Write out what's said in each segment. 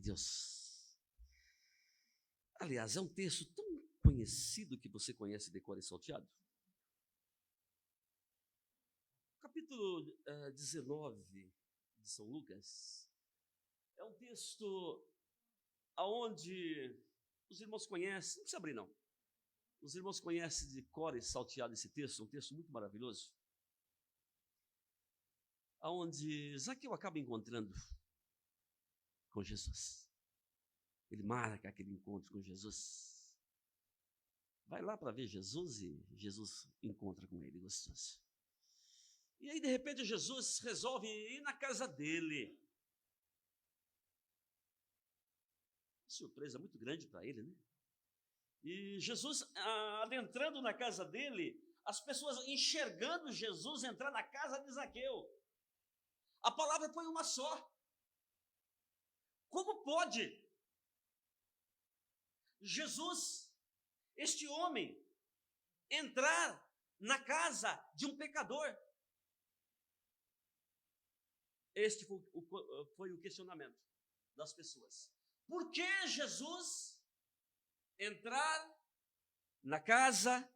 Deus. Aliás, é um texto tão conhecido que você conhece de cor e salteado. Capítulo 19 de São Lucas é um texto onde os irmãos conhecem, não precisa abrir não, os irmãos conhecem de cor e salteado esse texto, é um texto muito maravilhoso, onde Zaqueu acaba encontrando com Jesus. Ele marca aquele encontro com Jesus. Vai lá para ver Jesus e Jesus encontra com ele, gostoso. E aí, de repente, Jesus resolve ir na casa dele. Surpresa muito grande para ele, né? E Jesus, adentrando na casa dele, as pessoas enxergando Jesus entrar na casa de Zaqueu. A palavra foi uma só. Como pode Jesus, este homem, entrar na casa de um pecador? Este foi o questionamento das pessoas. Por que Jesus entrar na casa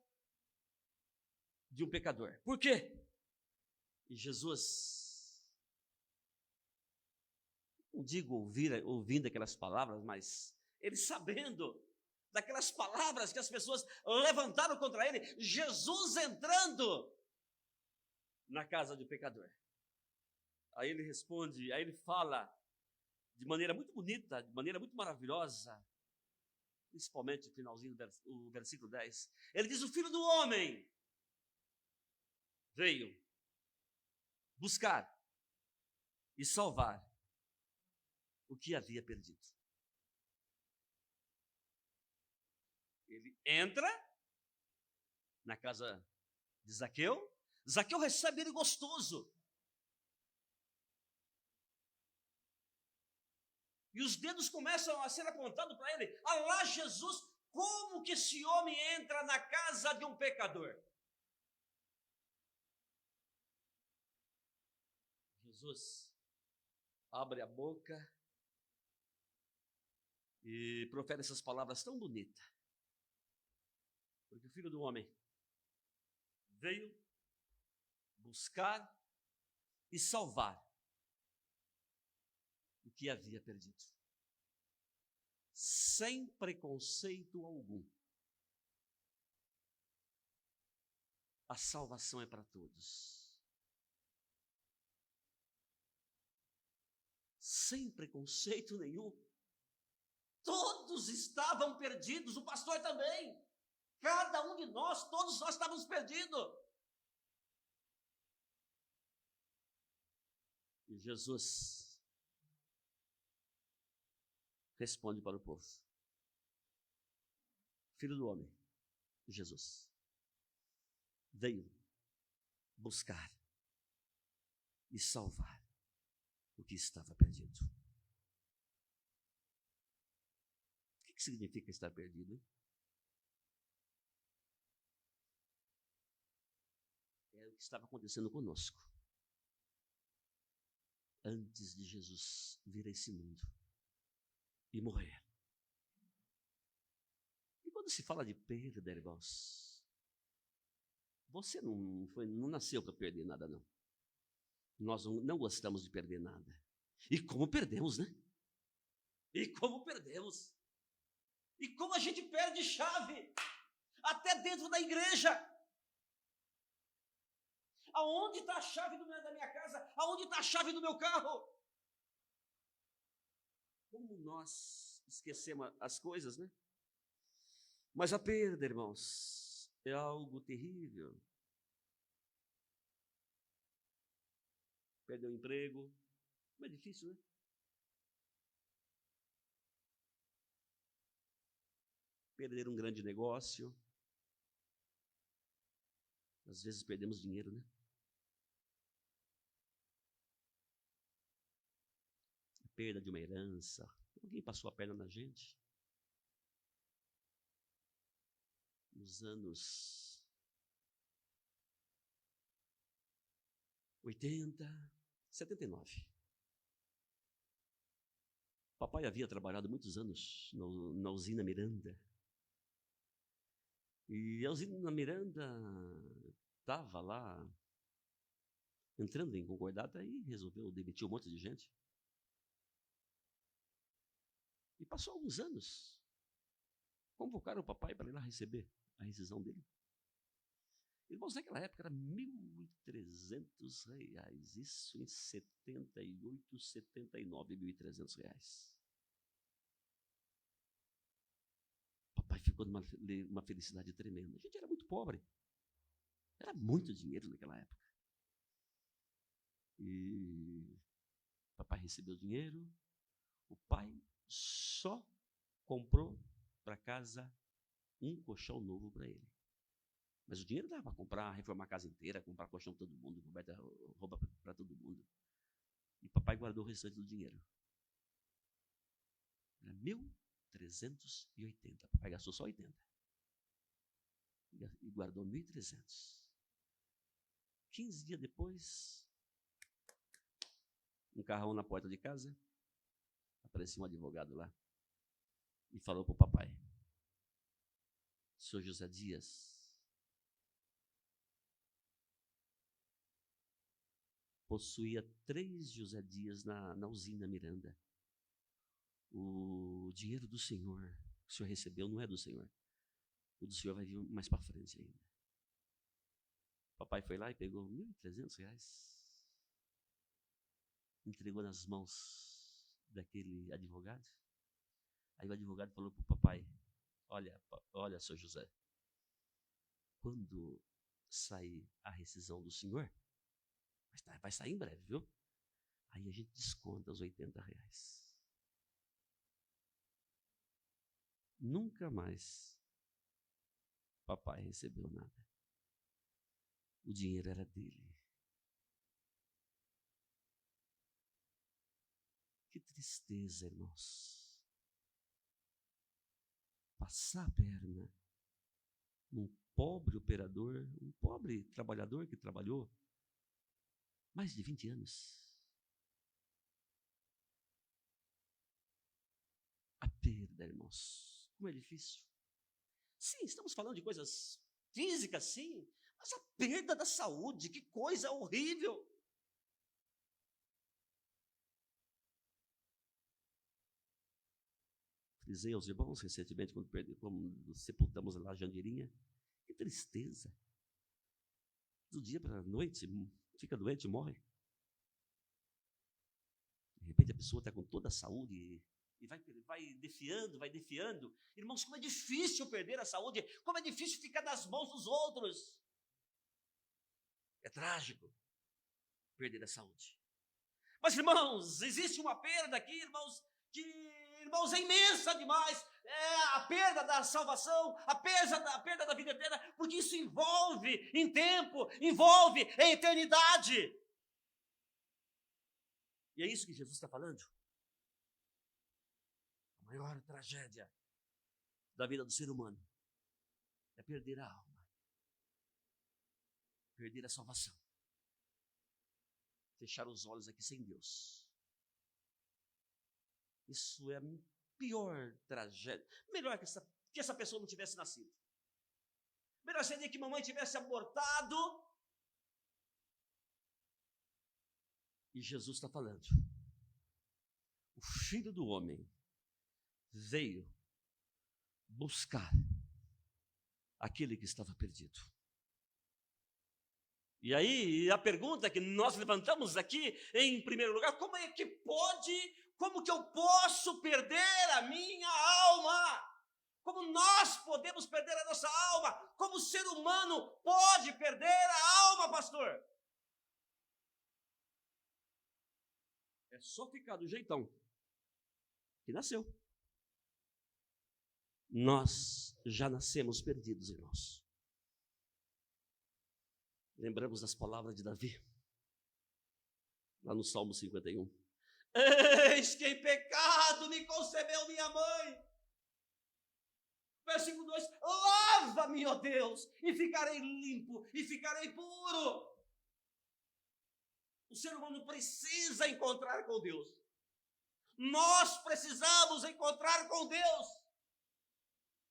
de um pecador? Por quê? E Jesus, não digo ouvindo aquelas palavras, mas ele sabendo daquelas palavras que as pessoas levantaram contra ele, Jesus entrando na casa de um pecador. Aí ele responde, aí ele fala de maneira muito bonita, de maneira muito maravilhosa, principalmente no finalzinho do versículo 10. Ele diz: o Filho do Homem veio buscar e salvar o que havia perdido. Ele entra na casa de Zaqueu. Zaqueu recebe ele gostoso. E os dedos começam a ser apontados para ele. Ah lá, Jesus, como que esse homem entra na casa de um pecador? Jesus abre a boca e profere essas palavras tão bonitas. Porque o Filho do Homem veio buscar e salvar o que havia perdido. Sem preconceito algum. A salvação é para todos. Sem preconceito nenhum. Todos estavam perdidos, o pastor também. Cada um de nós, todos nós estávamos perdidos. E Jesus responde para o povo: Filho do Homem, Jesus, veio buscar e salvar o que estava perdido. O que significa estar perdido, hein? É o que estava acontecendo conosco antes de Jesus vir a esse mundo e morrer. E quando se fala de perda, irmãos, você não nasceu para perder nada, não. Nós não gostamos de perder nada. E como perdemos, né? E como perdemos. E como a gente perde chave, até dentro da igreja. Aonde está a chave da minha casa? Aonde está a chave do meu carro? Como nós esquecemos as coisas, né? Mas a perda, irmãos, é algo terrível. Perder o emprego, não é difícil, né? Perder um grande negócio. Às vezes perdemos dinheiro, né? A perda de uma herança. Alguém passou a perna na gente? Nos anos 80, 79. Papai havia trabalhado muitos anos na usina Miranda. E a usina Miranda estava lá entrando em concordata e resolveu demitir um monte de gente. E passou alguns anos. Convocaram o papai para ir lá receber a rescisão dele. Irmãos, naquela época era R$1.300. Isso em 78, 79, R$1.300. Papai ficou numa felicidade tremenda. A gente era muito pobre. Era muito dinheiro naquela época. E papai recebeu o dinheiro. O pai só comprou para casa um colchão novo para ele. Mas o dinheiro dava para comprar, reformar a casa inteira, comprar colchão para todo mundo, comprar roupa para todo mundo. E papai guardou o restante do dinheiro. Era 1.380. Papai gastou só 80. E guardou 1.300. 15 dias depois, um carrão na porta de casa, apareceu um advogado lá e falou para o papai: Senhor José Dias, possuía 3 José Dias na usina Miranda. O dinheiro do Senhor que o senhor recebeu não é do Senhor. O do Senhor vai vir mais para frente ainda. Papai foi lá e pegou R$1.300, entregou nas mãos daquele advogado. Aí o advogado falou para o papai: olha, seu José, quando sair a rescisão do senhor, vai sair em breve, viu? Aí a gente desconta os R$80. Nunca mais papai recebeu nada. O dinheiro era dele. Que tristeza, irmãos. Passar a perna num pobre operador, um pobre trabalhador que trabalhou mais de 20 anos. A perda, irmãos, como é difícil. Sim, estamos falando de coisas físicas, sim, mas a perda da saúde, que coisa horrível. Frisei aos irmãos recentemente, quando sepultamos lá a Jandirinha, que tristeza. Do dia para a noite, fica doente e morre. De repente a pessoa está com toda a saúde e vai defiando. Irmãos, como é difícil perder a saúde, como é difícil ficar nas mãos dos outros. É trágico perder a saúde. Mas, irmãos, existe uma perda aqui, irmãos, é imensa demais. É a perda da salvação, a perda da vida eterna, porque isso envolve em tempo, envolve em eternidade. E é isso que Jesus está falando. A maior tragédia da vida do ser humano é perder a alma, perder a salvação, fechar os olhos aqui sem Deus. Isso é a pior tragédia. Melhor que essa pessoa não tivesse nascido. Melhor seria que mamãe tivesse abortado. E Jesus está falando: o Filho do Homem veio buscar aquele que estava perdido. E aí, a pergunta que nós levantamos aqui, em primeiro lugar: como que eu posso perder a minha alma? Como nós podemos perder a nossa alma? Como o ser humano pode perder a alma, pastor? É só ficar do jeitão que nasceu. Nós já nascemos perdidos, irmãos. Lembramos das palavras de Davi, lá no Salmo 51. Eis que em pecado me concebeu minha mãe. Versículo 2: lava-me, ó Deus, e ficarei limpo, e ficarei puro. O ser humano precisa encontrar com Deus. Nós precisamos encontrar com Deus.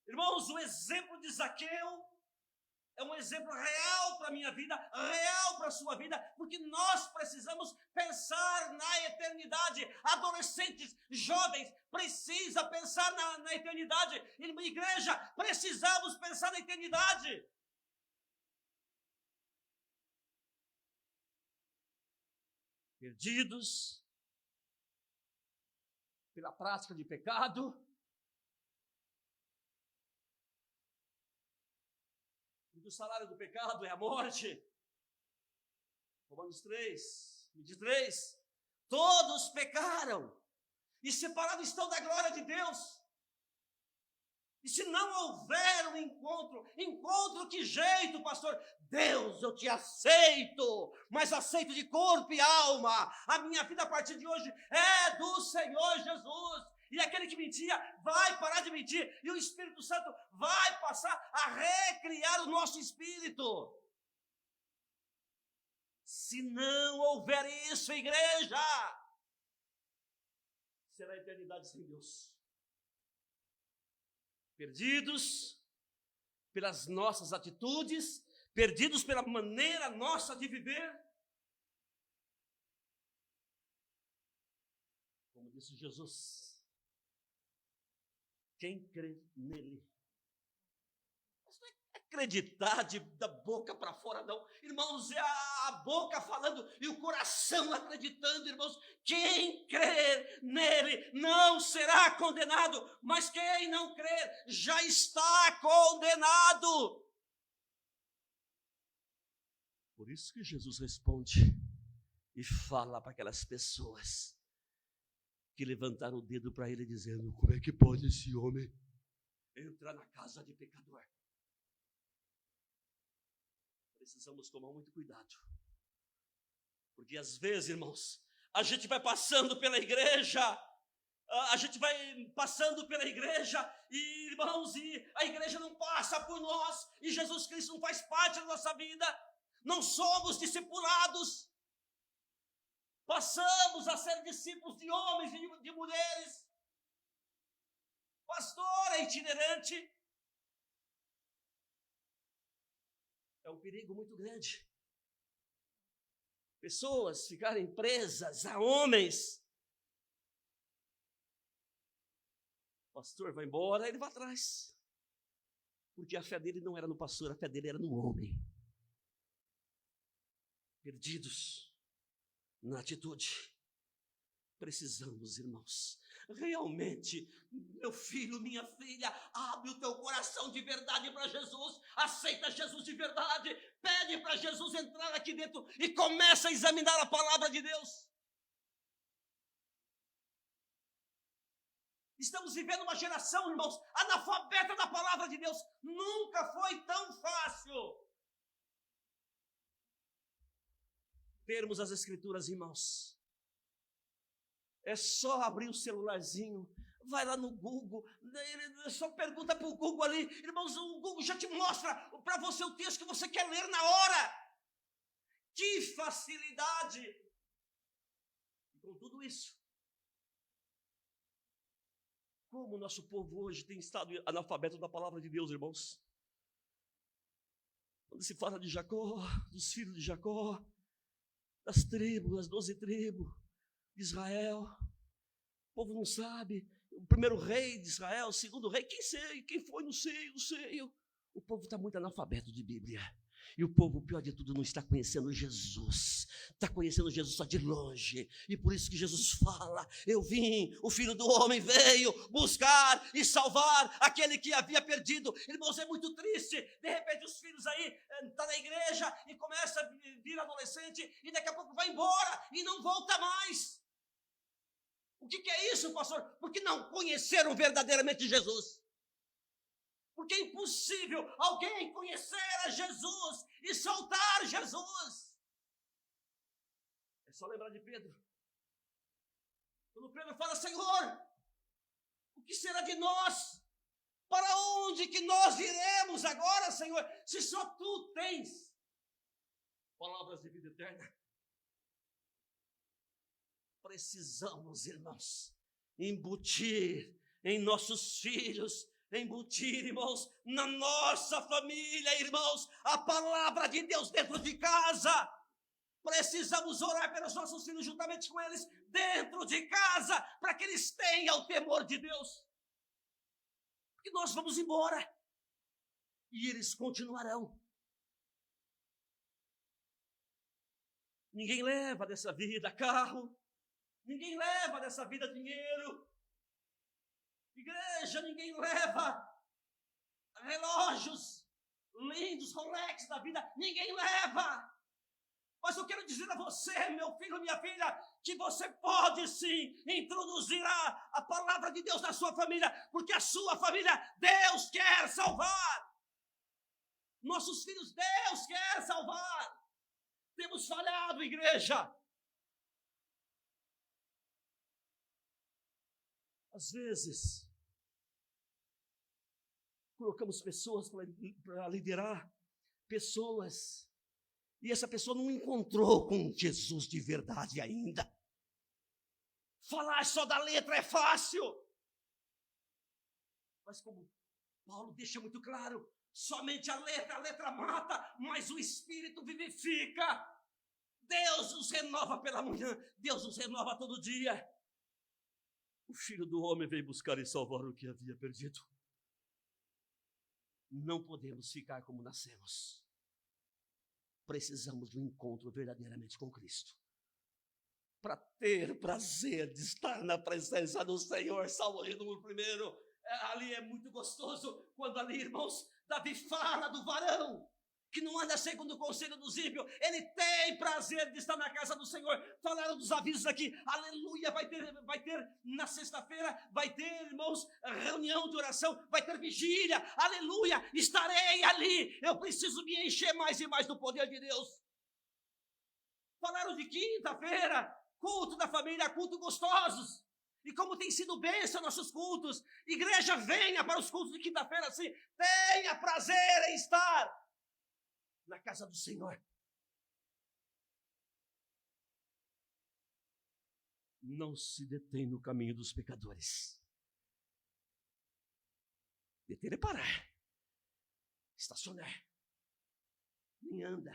Irmãos, o exemplo de Zaqueu é um exemplo real para a minha vida, real para a sua vida, porque nós precisamos pensar na eternidade. Adolescentes, jovens, precisa pensar na eternidade. Igreja, precisamos pensar na eternidade. Perdidos pela prática de pecado, porque o salário do pecado é a morte. Romanos 3, 23. Todos pecaram e separados estão da glória de Deus. E se não houver um encontro que jeito, pastor? Deus, eu te aceito, mas aceito de corpo e alma. A minha vida a partir de hoje é do Senhor Jesus. E aquele que mentia vai parar de mentir. E o Espírito Santo vai passar a recriar o nosso espírito. Se não houver isso, igreja, será a eternidade sem Deus. Perdidos pelas nossas atitudes, perdidos pela maneira nossa de viver. Como disse Jesus, quem crê nele. Mas não é acreditar da boca para fora, não. Irmãos, é a boca falando e o coração acreditando, irmãos. Quem crer nele não será condenado, mas quem não crer já está condenado. Por isso que Jesus responde e fala para aquelas pessoas que levantaram o dedo para ele dizendo: como é que pode esse homem entrar na casa de pecador? Precisamos tomar muito cuidado, porque às vezes, irmãos, a gente vai passando pela igreja, e, irmãos, e a igreja não passa por nós, e Jesus Cristo não faz parte da nossa vida, não somos discipulados, passamos a ser discípulos de homens e de mulheres, pastor é itinerante. É um perigo muito grande. Pessoas ficarem presas a homens. O pastor vai embora, ele vai atrás. Porque a fé dele não era no pastor, a fé dele era no homem. Perdidos na atitude. Precisamos, irmãos, realmente, meu filho, minha filha, abre o teu coração de verdade para Jesus, aceita Jesus de verdade, pede para Jesus entrar aqui dentro e começa a examinar a palavra de Deus. Estamos vivendo uma geração, irmãos, analfabeta da palavra de Deus. Nunca foi tão fácil termos as Escrituras em mãos. É só abrir o celularzinho, vai lá no Google, só pergunta para o Google ali, irmãos, o Google já te mostra para você o texto que você quer ler na hora. Que facilidade! E com tudo isso, como o nosso povo hoje tem estado analfabeto da palavra de Deus, irmãos. Quando se fala de Jacó, dos filhos de Jacó, das tribos, das 12 tribos, de Israel, o povo não sabe, o primeiro rei de Israel, o segundo rei, quem foi, não sei, o povo está muito analfabeto de Bíblia, e o povo, pior de tudo, não está conhecendo Jesus, está conhecendo Jesus só de longe, e por isso que Jesus fala, eu vim, o Filho do Homem veio buscar e salvar aquele que havia perdido. Irmãos, é muito triste, de repente os filhos aí, estão na igreja, e começa a vir adolescente, e daqui a pouco vai embora, e não volta mais. O que é isso, pastor? Porque não conheceram verdadeiramente Jesus. Porque é impossível alguém conhecer a Jesus e soltar Jesus. É só lembrar de Pedro. Quando Pedro fala: Senhor, o que será de nós? Para onde que nós iremos agora, Senhor? Se só Tu tens palavras de vida eterna. Precisamos, irmãos, embutir em nossos filhos, embutir, irmãos, na nossa família, irmãos, a palavra de Deus dentro de casa. Precisamos orar pelos nossos filhos juntamente com eles dentro de casa, para que eles tenham o temor de Deus. Porque nós vamos embora e eles continuarão. Ninguém leva dessa vida carro, ninguém leva dessa vida dinheiro. Igreja, ninguém leva relógios lindos, Rolex da vida, ninguém leva. Mas eu quero dizer a você, meu filho, minha filha, que você pode sim introduzir a palavra de Deus na sua família, porque a sua família Deus quer salvar. Nossos filhos Deus quer salvar. Temos falhado, igreja. Às vezes, colocamos pessoas para liderar, pessoas, e essa pessoa não encontrou com Jesus de verdade ainda. Falar só da letra é fácil. Mas como Paulo deixa muito claro, somente a letra mata, mas o Espírito vivifica. Deus nos renova pela manhã, Deus nos renova todo dia. O Filho do Homem veio buscar e salvar o que havia perdido. Não podemos ficar como nascemos. Precisamos de um encontro verdadeiramente com Cristo, para ter prazer de estar na presença do Senhor. Salmo de número 1, ali é muito gostoso, quando ali, irmãos, Davi fala do varão, que não anda segundo o conselho dos ímpios, ele tem prazer de estar na casa do Senhor. Falaram dos avisos aqui, aleluia, vai ter na sexta-feira, vai ter, irmãos, reunião de oração, vai ter vigília, aleluia, estarei ali, eu preciso me encher mais e mais do poder de Deus. Falaram de quinta-feira, culto da família, culto gostosos, e como tem sido bênção nossos cultos. Igreja, venha para os cultos de quinta-feira, assim, tenha prazer em estar na casa do Senhor. Não se detém no caminho dos pecadores. Deter é parar, estacionar. Nem anda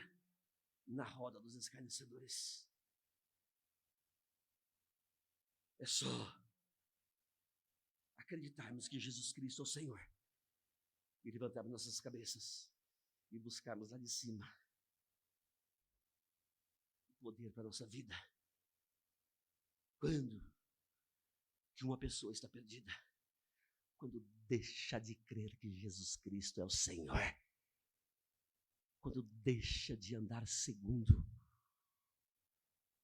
na roda dos escarnecedores. É só acreditarmos que Jesus Cristo é o Senhor e levantarmos nossas cabeças e buscarmos lá de cima o poder para a nossa vida. Quando que uma pessoa está perdida? Quando deixa de crer que Jesus Cristo é o Senhor. Quando deixa de andar segundo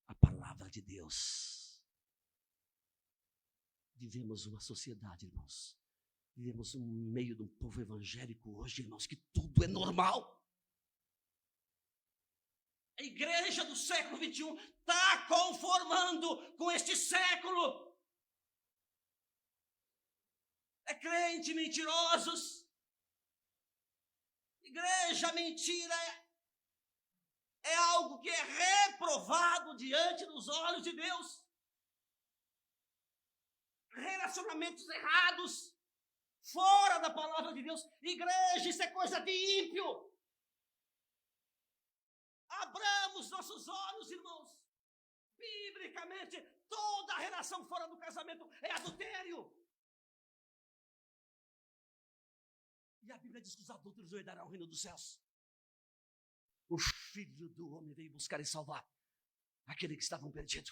a palavra de Deus. Vivemos uma sociedade, irmãos. Vivemos no meio de um povo evangélico hoje, irmãos, que tudo é normal. A igreja do século 21 está conformando com este século. É crente mentirosos. Igreja, mentira é algo que é reprovado diante dos olhos de Deus. Relacionamentos errados, fora da palavra de Deus. Igreja, isso é coisa de ímpio. Abramos nossos olhos, irmãos. Biblicamente, toda relação fora do casamento é adultério. E a Bíblia diz que os adúlteros não herdarão o reino dos céus. O Filho do Homem veio buscar e salvar aquele que estavam perdido.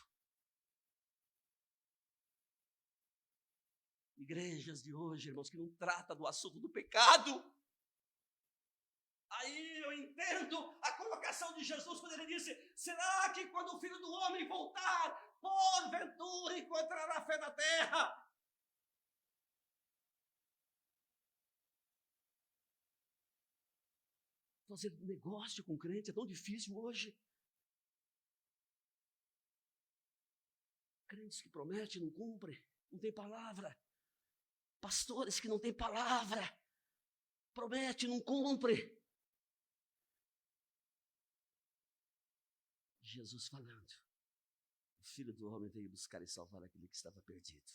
Igrejas de hoje, irmãos, que não tratam do assunto do pecado. Aí eu entendo a colocação de Jesus quando ele disse: será que quando o Filho do Homem voltar, porventura encontrará fé na terra? Fazer negócio com crente é tão difícil hoje. Crentes que prometem, não cumprem, não tem palavra. Pastores que não têm palavra, promete, não cumpre. Jesus falando: o Filho do Homem veio buscar e salvar aquele que estava perdido.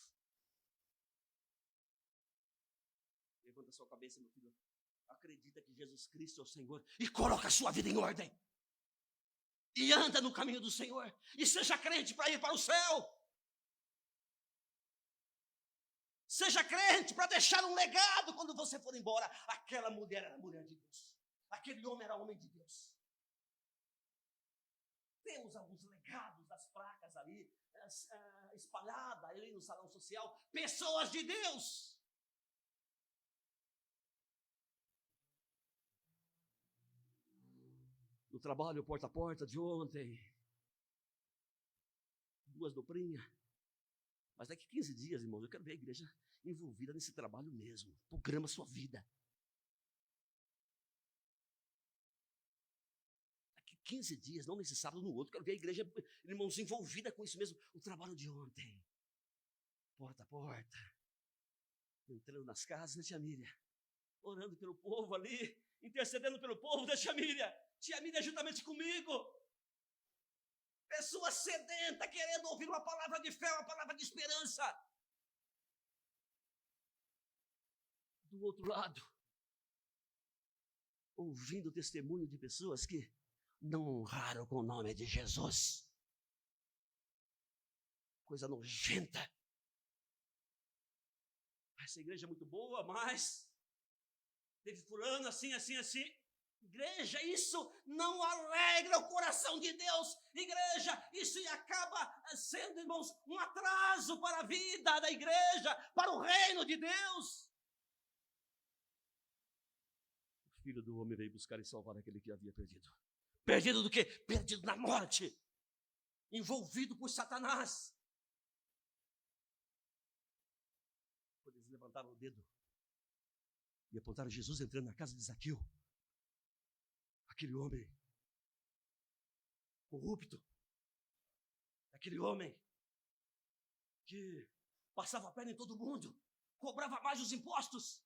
levanta a sua cabeça, meu filho. Acredita que Jesus Cristo é o Senhor e coloca a sua vida em ordem. E anda no caminho do Senhor. E seja crente para ir para o céu. Seja crente para deixar um legado quando você for embora. Aquela mulher era mulher de Deus. Aquele homem era homem de Deus. Temos alguns legados das placas ali, espalhadas ali no salão social. Pessoas de Deus. No trabalho porta a porta de ontem. 2 dobrinhas. Mas daqui 15 dias, irmãos, eu quero ver a igreja envolvida nesse trabalho mesmo. Programa sua vida. Daqui 15 dias, não nesse sábado, no outro, quero ver a igreja, irmãos, envolvida com isso mesmo. O trabalho de ontem. Porta a porta. Entrando nas casas, né, tia Miriam? Orando pelo povo ali, intercedendo pelo povo, né, tia Miriam? Tia Miriam juntamente comigo. Pessoa sedenta, querendo ouvir uma palavra de fé, uma palavra de esperança. Do outro lado, ouvindo o testemunho de pessoas que não honraram com o nome de Jesus. Coisa nojenta. Essa igreja é muito boa, mas teve fulano assim. Igreja, isso não alegra o coração de Deus. Igreja, isso acaba sendo, irmãos, um atraso para a vida da igreja, para o reino de Deus. O Filho do Homem veio buscar e salvar aquele que havia perdido. Perdido do quê? Perdido na morte. Envolvido por Satanás. Quando eles levantaram o dedo e apontaram Jesus entrando na casa de Zaqueu, aquele homem corrupto, aquele homem que passava a perna em todo mundo, cobrava mais os impostos.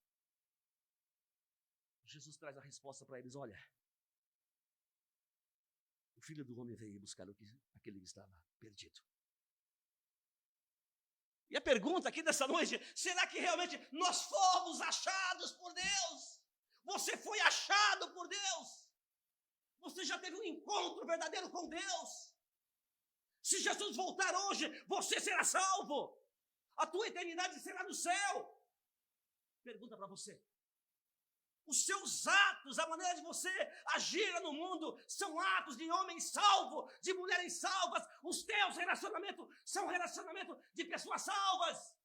Jesus traz a resposta para eles: olha, o Filho do Homem veio buscar aquele que estava perdido. E a pergunta aqui dessa noite: será que realmente nós fomos achados por Deus? Você foi achado por Deus? Você já teve um encontro verdadeiro com Deus? Se Jesus voltar hoje, você será salvo. A tua eternidade será no céu. Pergunta para você: os seus atos, a maneira de você agir no mundo, são atos de homem salvo, de mulheres salvas? Os teus relacionamentos são relacionamentos de pessoas salvas?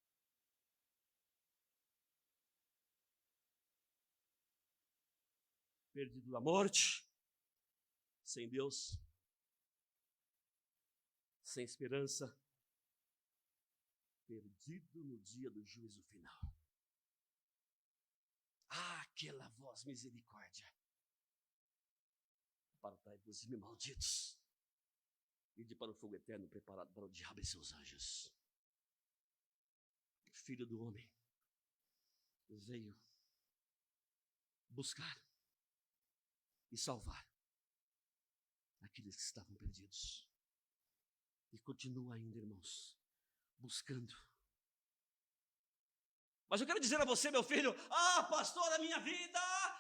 Perdido da morte, sem Deus, sem esperança, perdido no dia do juízo final. Ah, aquela voz: misericórdia. Apartai-vos de mim, malditos, ide para o fogo eterno preparado para o diabo e seus anjos. O Filho do Homem veio buscar e salvar aqueles que estavam perdidos. E continua ainda, irmãos, buscando. Mas eu quero dizer a você, meu filho: pastor, a minha vida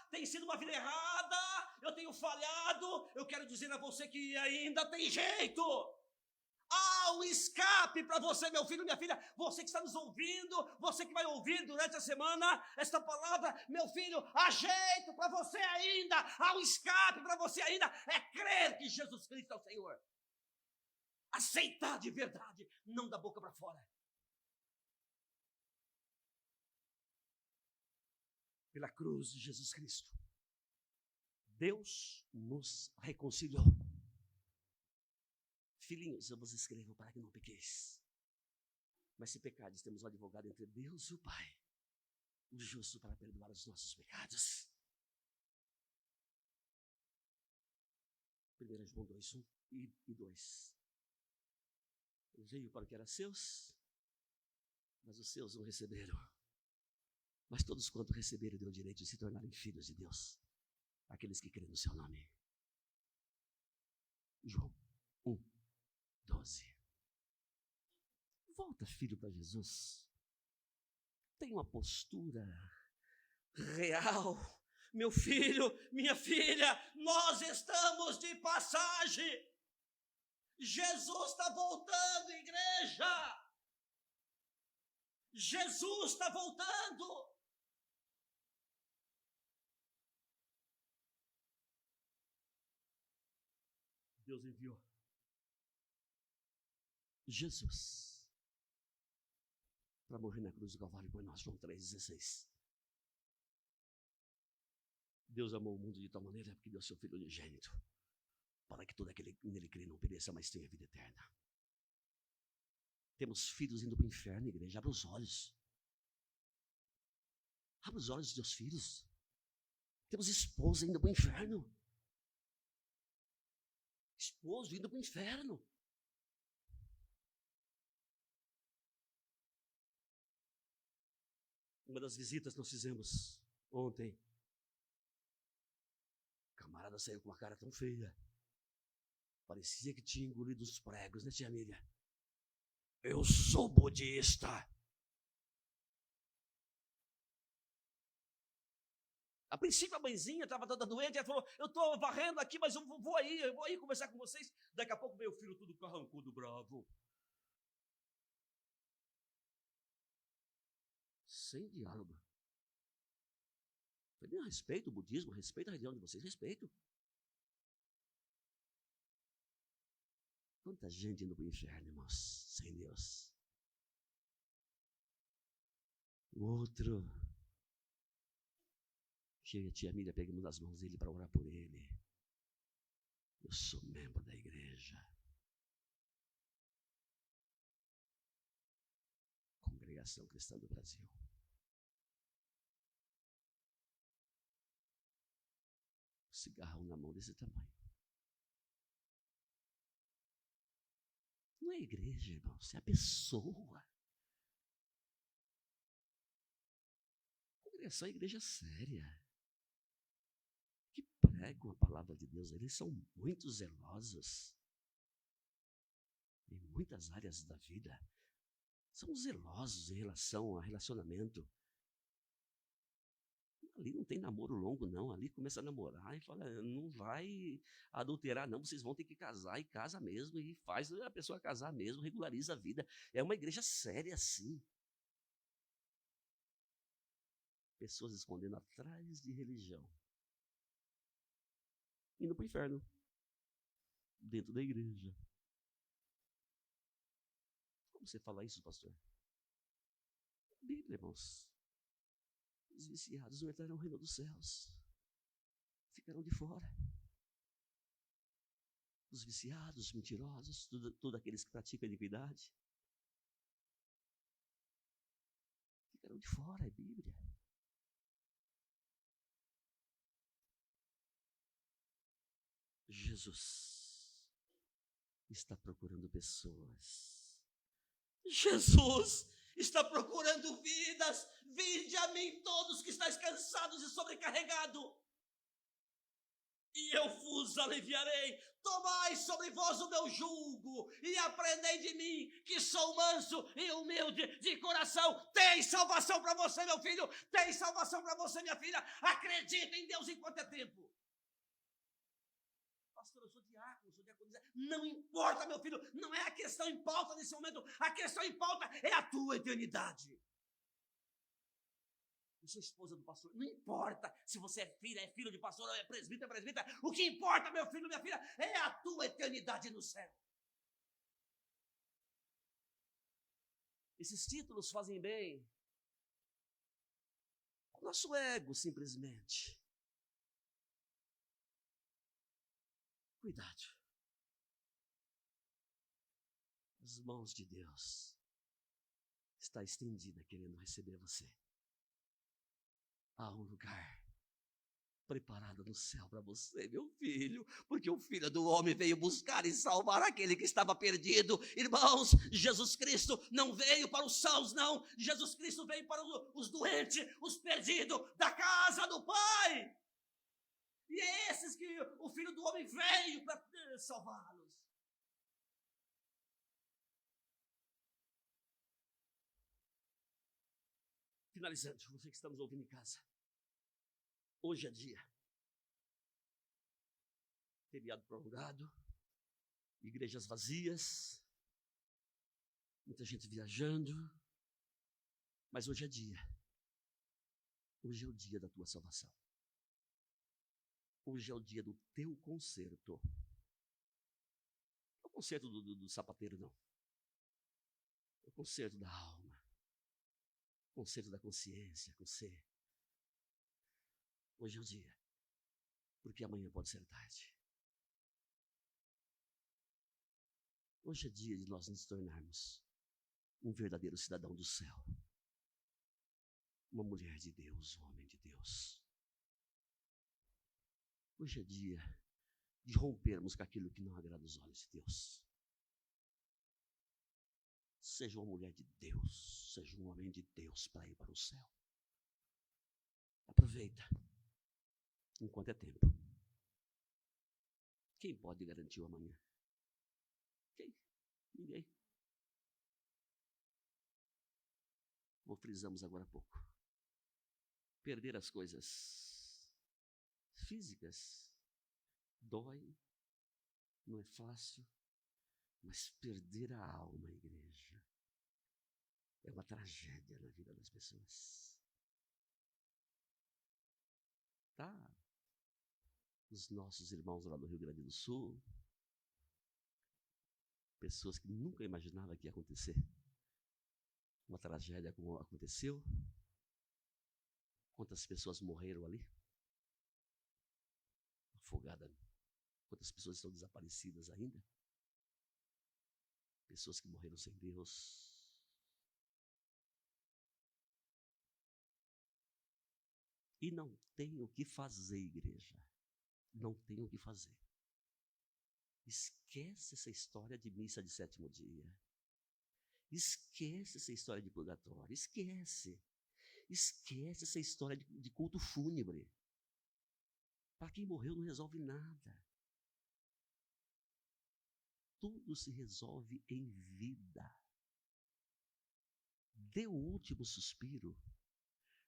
tem sido uma vida errada, eu tenho falhado. Eu quero dizer a você que ainda tem jeito. Há um escape para você, meu filho, minha filha. Você que está nos ouvindo, você que vai ouvir durante a semana esta palavra, meu filho, há jeito para você ainda. Há um escape para você ainda. É crer que Jesus Cristo é o Senhor. Aceitar de verdade, não da boca para fora. Pela cruz de Jesus Cristo, Deus nos reconciliou. Filhinhos, eu vos escrevo para que não pequeis. Mas se pecardes, temos um advogado entre Deus e o Pai, o justo para perdoar os nossos pecados. 1 João 2, 1 e 2. Ele veio para o que era seus, mas os seus não receberam. Mas todos quanto receberam, deu o direito de se tornarem filhos de Deus, aqueles que creem no seu nome. João 1, 12. Volta, filho, para Jesus. Tem uma postura real. Meu filho, minha filha, nós estamos de passagem. Jesus está voltando, igreja. Jesus está voltando. Deus enviou Jesus para morrer na cruz do Calvário por nós. João 3,16. Deus amou o mundo de tal maneira que deu seu Filho unigênito, para que todo aquele que nele crê não pereça, mas tenha vida eterna. Temos filhos indo para o inferno, igreja. Abra os olhos. Abra os olhos dos teus filhos. Temos esposa indo para o inferno. Esposo indo para o inferno. Uma das visitas que nós fizemos ontem, o camarada saiu com uma cara tão feia. Parecia que tinha engolido os pregos, né, tia Miriam? Eu sou budista. A princípio a mãezinha estava toda doente, ela falou, eu estou varrendo aqui, mas eu vou aí conversar com vocês. Daqui a pouco meu filho tudo carrancudo, bravo. Sem diálogo. Eu falei, respeito o budismo, respeito a religião de vocês, respeito. Quanta gente indo para o inferno, irmãos, sem Deus. O outro, que eu e a tia Miriam pegamos nas mãos dele para orar por ele. Eu sou membro da igreja. Congregação Cristã do Brasil. Cigarrão na mão desse tamanho. Não é igreja, irmão, é a pessoa. Congregação é igreja séria. Que pregam a palavra de Deus, eles são muito zelosos. Em muitas áreas da vida. São zelosos em relação a relacionamento. Ali não tem namoro longo, não. Ali começa a namorar e fala, não vai adulterar, não. Vocês vão ter que casar e casa mesmo. E faz a pessoa casar mesmo, regulariza a vida. É uma igreja séria, sim. Pessoas escondendo atrás de religião. Indo para o inferno. Dentro da igreja. Como você fala isso, pastor? Bíblia, irmãos. Os viciados não entrarão no reino dos céus. Ficarão de fora. Os viciados, os mentirosos, todos aqueles que praticam a iniquidade. Ficarão de fora, é Bíblia. Jesus está procurando pessoas. Jesus está procurando vidas. Vinde a mim todos que estáis cansados e sobrecarregados, e eu vos aliviarei. Tomai sobre vós o meu jugo e aprendei de mim, que sou manso e humilde de coração. Tem salvação para você, meu filho. Tem salvação para você, minha filha. Acredita em Deus enquanto é tempo. Pastor, eu sou diácono, sou diaconisa. Não importa, meu filho. Não é a questão em pauta nesse momento. A questão em pauta é a tua eternidade. Eu sou esposa do pastor. Não importa se você é filho de pastor, ou é presbítero, O que importa, meu filho, minha filha, é a tua eternidade no céu. Esses títulos fazem bem ao nosso ego, simplesmente. Cuidado. As mãos de Deus está estendida querendo receber você. Há um lugar preparado no céu para você, meu filho, porque o Filho do Homem veio buscar e salvar aquele que estava perdido. Irmãos, Jesus Cristo não veio para os sãos, não. Jesus Cristo veio para os doentes, os perdidos da casa do Pai. E é esses que o Filho do Homem veio para salvá-los. Finalizando, você que está nos ouvindo em casa, Hoje é dia. Feriado prolongado, igrejas vazias, muita gente viajando, mas hoje é dia. Hoje é o dia da tua salvação. Hoje é o dia do teu conserto. Não é o conserto do sapateiro, não. É o conserto da alma. O conserto da consciência, com você. Hoje é o dia. Porque amanhã pode ser tarde. Hoje é dia de nós nos tornarmos um verdadeiro cidadão do céu. Uma mulher de Deus, um homem de Deus. Hoje é dia de rompermos com aquilo que não agrada os olhos de Deus. Seja uma mulher de Deus, seja um homem de Deus para ir para o céu. Aproveita, enquanto é tempo. Quem pode garantir o amanhã? Quem? Ninguém. Como frisamos agora há pouco. Perder as coisas físicas dói, não é fácil, mas perder a alma, igreja, é uma tragédia na vida das pessoas. Tá? Os nossos irmãos lá do Rio Grande do Sul, pessoas que nunca imaginavam que ia acontecer. Uma tragédia como aconteceu. Quantas pessoas morreram ali? Afogadas. Quantas pessoas estão desaparecidas ainda? Pessoas que morreram sem Deus. E não tem o que fazer, igreja. Não tem o que fazer. Esquece essa história de missa de sétimo dia. Esquece essa história de purgatório. Esquece. Esquece essa história de culto fúnebre. Para quem morreu não resolve nada. Tudo se resolve em vida. Dê o último suspiro.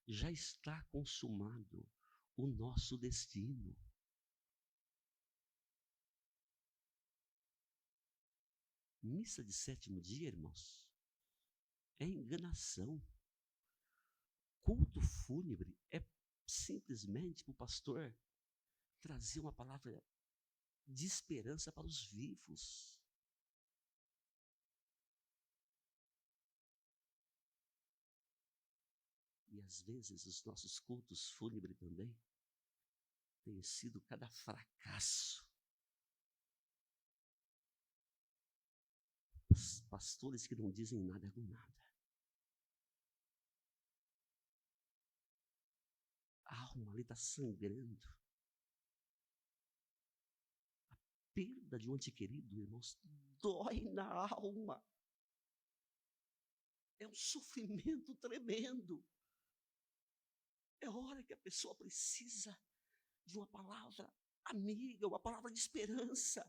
Já está consumado o nosso destino. Missa de sétimo dia, irmãos, é enganação. Culto fúnebre é simplesmente para o pastor trazer uma palavra de esperança para os vivos. E às vezes os nossos cultos fúnebres também têm sido cada fracasso. Os pastores que não dizem nada com nada. A alma ali está sangrando. A perda de um ente querido, irmãos, dói na alma. É um sofrimento tremendo. É hora que a pessoa precisa de uma palavra amiga, uma palavra de esperança,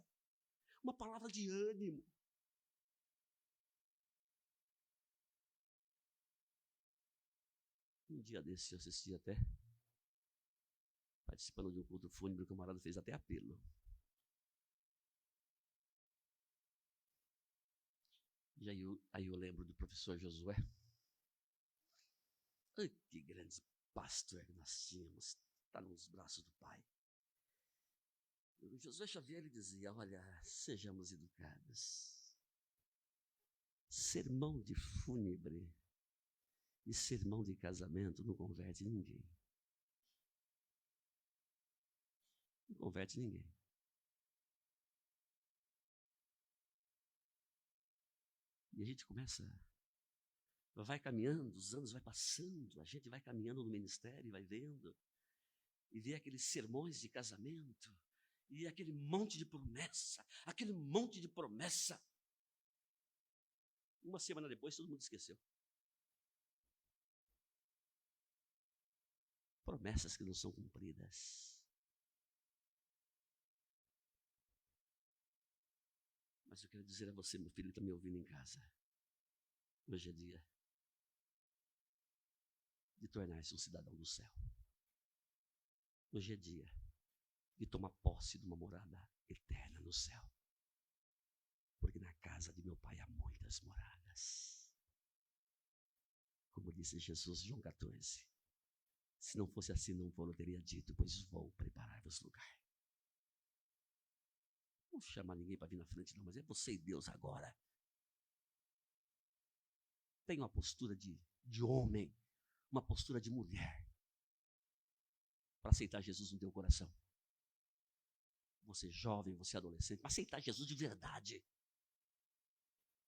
uma palavra de ânimo. Um dia desse eu assisti até, participando de um culto fúnebre, o camarada fez até apelo. E aí eu lembro do professor Josué. Ai, que grande pastor que nós tínhamos, está nos braços do Pai. O Josué Xavier ele dizia, olha, sejamos educados. Sermão de fúnebre e sermão de casamento não converte ninguém. Não converte ninguém. E a gente começa, vai caminhando, os anos vai passando, a gente vai caminhando no ministério, vai vendo, e vê aqueles sermões de casamento, e aquele monte de promessa, aquele monte de promessa. Uma semana depois, todo mundo esqueceu. Promessas que não são cumpridas. Mas eu quero dizer a você, meu filho, que está me ouvindo em casa. Hoje é dia de tornar-se um cidadão do céu. Hoje é dia de tomar posse de uma morada eterna no céu. Porque na casa de meu Pai há muitas moradas. Como disse Jesus em João 14. Se não fosse assim, não vou teria dito, pois vou preparar-vos lugar. Não vou chamar ninguém para vir na frente não, mas é você e Deus agora. Tenha uma postura de homem, uma postura de mulher, para aceitar Jesus no teu coração. Você jovem, você adolescente, para aceitar Jesus de verdade.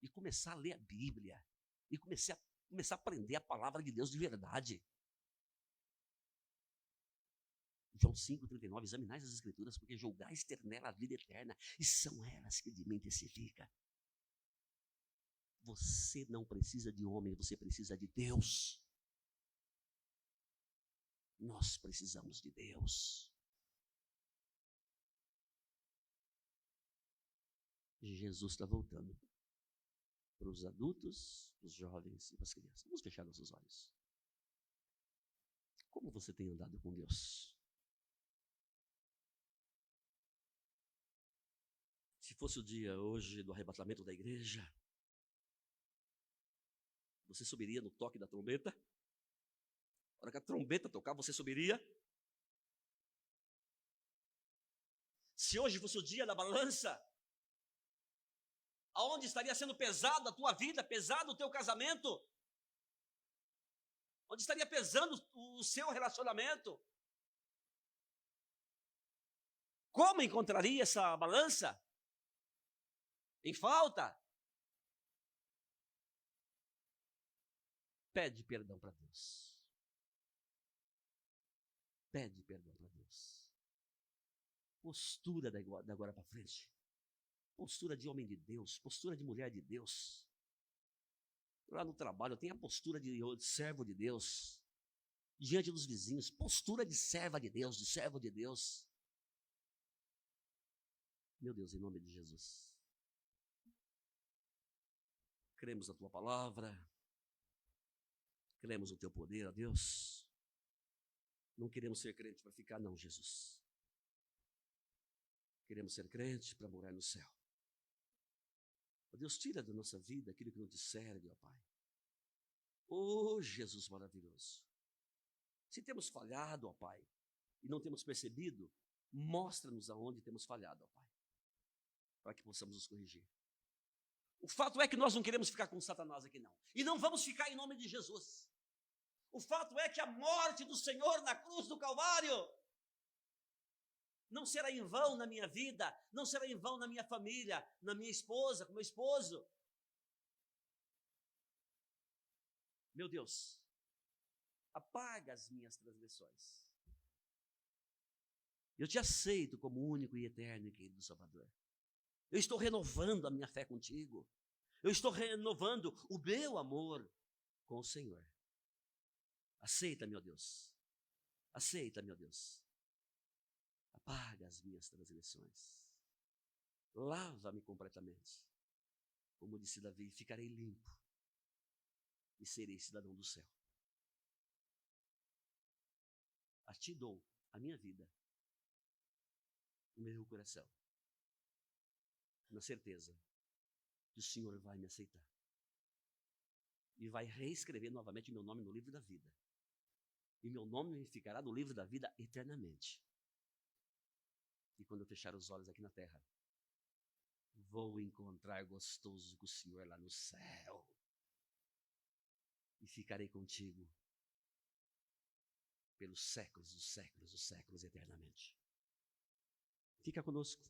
E começar a ler a Bíblia. E começar a aprender a palavra de Deus de verdade. João 5,39, examinais as Escrituras, porque julgais ter nela a vida eterna, e são elas que de mim testificam. Você não precisa de homem, você precisa de Deus. Nós precisamos de Deus. Jesus está voltando para os adultos, para os jovens e para as crianças. Vamos fechar nossos olhos. Como você tem andado com Deus? Se fosse o dia hoje do arrebatamento da igreja, você subiria no toque da trombeta? Na hora que a trombeta tocar, você subiria? Se hoje fosse o dia da balança, aonde estaria sendo pesado a tua vida, pesado o teu casamento? Onde estaria pesando o seu relacionamento? Como encontraria essa balança? Em falta? Pede perdão para Deus. Pede perdão para Deus. Postura da agora para frente. Postura de homem de Deus, postura de mulher de Deus. Lá no trabalho, tenha a postura de servo de Deus. Diante dos vizinhos, postura de serva de Deus, de servo de Deus. Meu Deus, em nome de Jesus. Cremos na tua palavra. Cremos no teu poder, ó Deus. Não queremos ser crente para ficar, não, Jesus. Queremos ser crente para morar no céu. Ó Deus, tira da nossa vida aquilo que não te serve, ó Pai. Ó Jesus maravilhoso. Se temos falhado, ó Pai, e não temos percebido, mostra-nos aonde temos falhado, ó Pai, para que possamos nos corrigir. O fato é que nós não queremos ficar com Satanás aqui, não. E não vamos ficar em nome de Jesus. O fato é que a morte do Senhor na cruz do Calvário não será em vão na minha vida, não será em vão na minha família, na minha esposa, com meu esposo. Meu Deus, apaga as minhas transgressões. Eu te aceito como único e eterno e querido Salvador. Eu estou renovando a minha fé contigo. Eu estou renovando o meu amor com o Senhor. Aceita, meu Deus. Aceita, meu Deus. Apaga as minhas transgressões. Lava-me completamente. Como disse Davi, ficarei limpo e serei cidadão do céu. A ti dou a minha vida, o meu coração, na certeza que o Senhor vai me aceitar e vai reescrever novamente meu nome no livro da vida. E meu nome ficará no livro da vida eternamente. E quando eu fechar os olhos aqui na terra, vou encontrar gostoso com o Senhor lá no céu. E ficarei contigo pelos séculos dos séculos dos séculos eternamente. Fica conosco.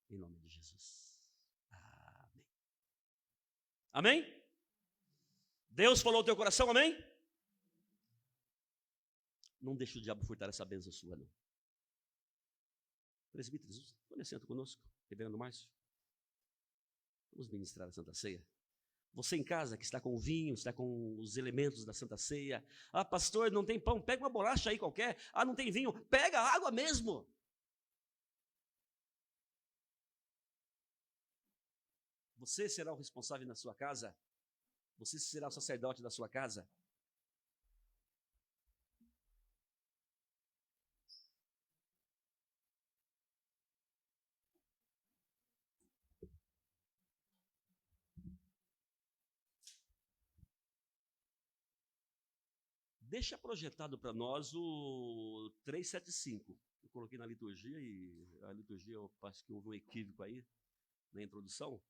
Em nome de Jesus. Amém. Amém? Deus falou no teu coração, amém? Não deixe o diabo furtar essa bênção sua, não. Presbíteros, tome assento conosco. Reverendo Márcio. Vamos ministrar a Santa Ceia. Você em casa que está com o vinho, está com os elementos da Santa Ceia. Ah, pastor, não tem pão, pega uma bolacha aí qualquer. Ah, não tem vinho, pega água mesmo. Você será o responsável na sua casa? Você será o sacerdote da sua casa? Deixa projetado para nós o 375. Eu coloquei na liturgia, e a liturgia, eu acho que houve um equívoco aí na introdução.